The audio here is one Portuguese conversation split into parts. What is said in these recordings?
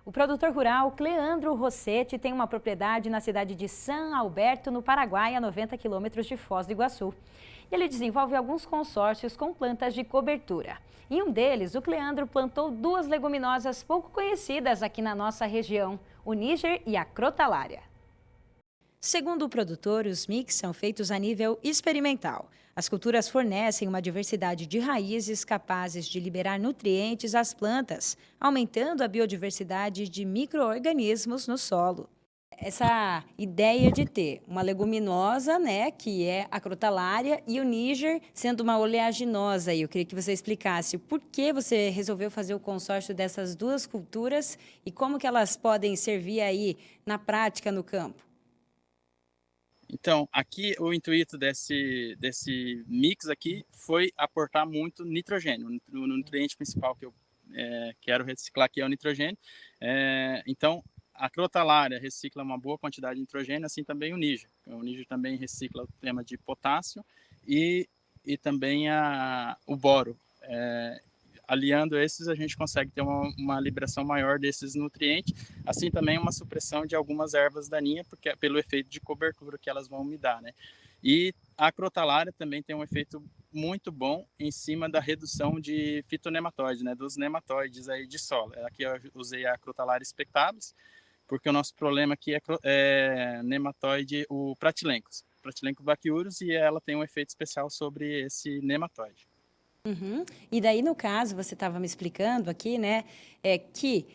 O produtor rural Cleandro Rossetti tem uma propriedade na cidade de San Alberto, no Paraguai, a 90 quilômetros de Foz do Iguaçu. Ele desenvolve alguns consórcios com plantas de cobertura. Em um deles, o Cleandro plantou duas leguminosas pouco conhecidas aqui na nossa região, o níger e a crotalária. Segundo o produtor, os mix são feitos a nível experimental. As culturas fornecem uma diversidade de raízes capazes de liberar nutrientes às plantas, aumentando a biodiversidade de micro-organismos no solo. Essa ideia de ter uma leguminosa, né, que é a crotalária, e o níger sendo uma oleaginosa. Eu queria que você explicasse o porquê você resolveu fazer o consórcio dessas duas culturas e como que elas podem servir aí na prática no campo. Então, aqui o intuito desse mix aqui foi aportar muito nitrogênio. O nutriente principal que eu quero reciclar aqui é o nitrogênio. Então, a crotalária recicla uma boa quantidade de nitrogênio, assim também o níger. O níger também recicla o tema de potássio e também o boro. Aliando esses, a gente consegue ter uma liberação maior desses nutrientes, assim também uma supressão de algumas ervas daninhas, porque pelo efeito de cobertura que elas vão me dar, né? E a crotalária também tem um efeito muito bom em cima da redução de fitonematóides, né? Dos nematóides aí de solo. Aqui eu usei a crotalária spectabilis, porque o nosso problema aqui é nematóide, o Pratylencos vaquiurus, e ela tem um efeito especial sobre esse nematóide. Uhum. E daí, no caso, você estava me explicando aqui, né, que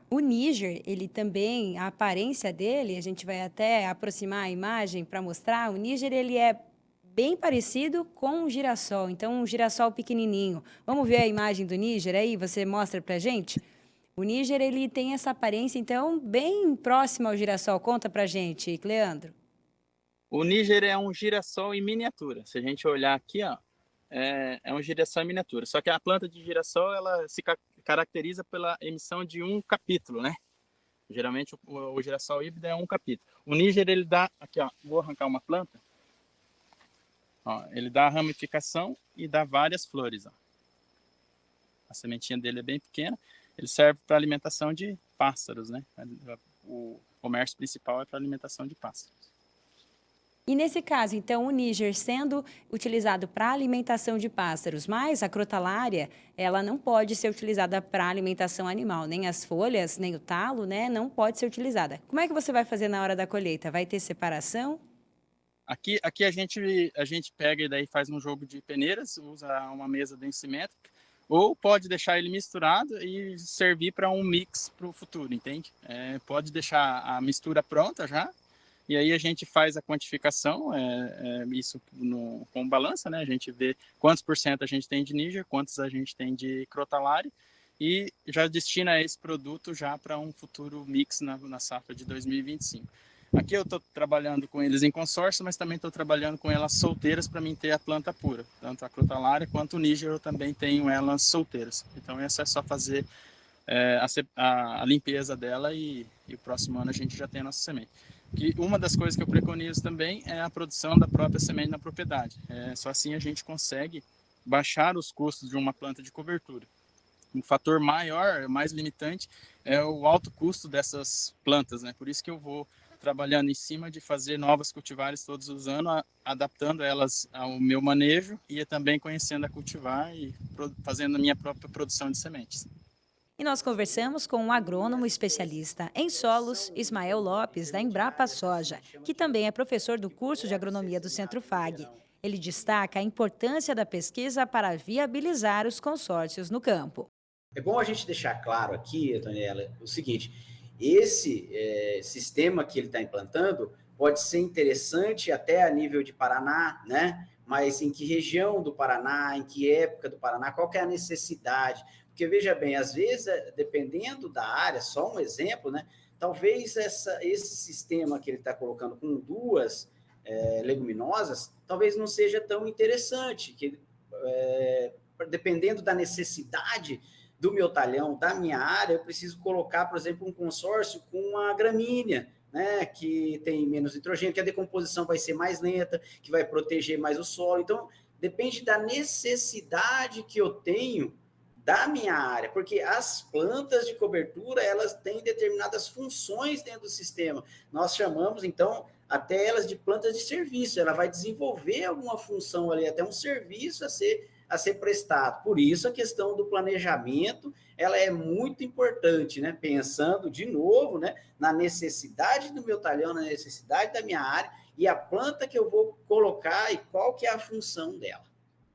o níger, ele também, a aparência dele, a gente vai até aproximar a imagem para mostrar, o níger, ele é bem parecido com um girassol, então um girassol pequenininho. Vamos ver a imagem do níger aí? Você mostra para gente? O níger, ele tem essa aparência, então, bem próxima ao girassol. Conta para gente, Cleandro. O níger é um girassol em miniatura. Se a gente olhar aqui, ó, é um girassol em miniatura. Só que a planta de girassol, ela se caracteriza pela emissão de um capítulo, né? Geralmente o girassol híbrido é um capítulo. O níger, ele dá, aqui ó, vou arrancar uma planta. Ó, ele dá a ramificação e dá várias flores. Ó. A sementinha dele é bem pequena. Ele serve para alimentação de pássaros, né? O comércio principal é para alimentação de pássaros. E nesse caso, então, o níger sendo utilizado para alimentação de pássaros, mas a crotalária, ela não pode ser utilizada para alimentação animal, nem as folhas, nem o talo, né, não pode ser utilizada. Como é que você vai fazer na hora da colheita? Vai ter separação? Aqui a gente pega e daí faz um jogo de peneiras, usa uma mesa densimétrica, ou pode deixar ele misturado e servir para um mix para o futuro, entende? Pode deixar a mistura pronta já, e aí a gente faz a quantificação, isso com balança, né? A gente vê quantos por cento a gente tem de níger, quantos a gente tem de crotalária, e já destina esse produto já para um futuro mix na safra de 2025. Aqui eu estou trabalhando com eles em consórcio, mas também estou trabalhando com elas solteiras para mim ter a planta pura. Tanto a crotalária quanto o níger eu também tenho elas solteiras. Então essa é só fazer a limpeza dela e o próximo ano a gente já tem a nossa semente. Que uma das coisas que eu preconizo também é a produção da própria semente na propriedade. Só assim a gente consegue baixar os custos de uma planta de cobertura. Um fator maior, mais limitante, é o alto custo dessas plantas, né? Por isso que eu vou trabalhando em cima de fazer novas cultivares todos os anos, adaptando elas ao meu manejo e também conhecendo a cultivar e fazendo a minha própria produção de sementes. E nós conversamos com um agrônomo especialista em solos, Ismael Lopes, da Embrapa Soja, que também é professor do curso de agronomia do Centro FAG. Ele destaca a importância da pesquisa para viabilizar os consórcios no campo. É bom a gente deixar claro aqui, Antoniela, o seguinte: esse sistema que ele está implantando pode ser interessante até a nível de Paraná, né? Mas em que região do Paraná, em que época do Paraná, qual que é a necessidade? Porque, veja bem, às vezes, dependendo da área, só um exemplo, né? Talvez esse sistema que ele está colocando com duas leguminosas, talvez não seja tão interessante, dependendo da necessidade do meu talhão, da minha área, eu preciso colocar, por exemplo, um consórcio com uma gramínea, né, que tem menos nitrogênio, que a decomposição vai ser mais lenta, que vai proteger mais o solo. Então, depende da necessidade que eu tenho da minha área, porque as plantas de cobertura, elas têm determinadas funções dentro do sistema. Nós chamamos, então, até elas de plantas de serviço. Ela vai desenvolver alguma função ali, até um serviço a ser prestado. Por isso, a questão do planejamento, ela é muito importante, né? Pensando, de novo, né, na necessidade do meu talhão, na necessidade da minha área, e a planta que eu vou colocar e qual que é a função dela.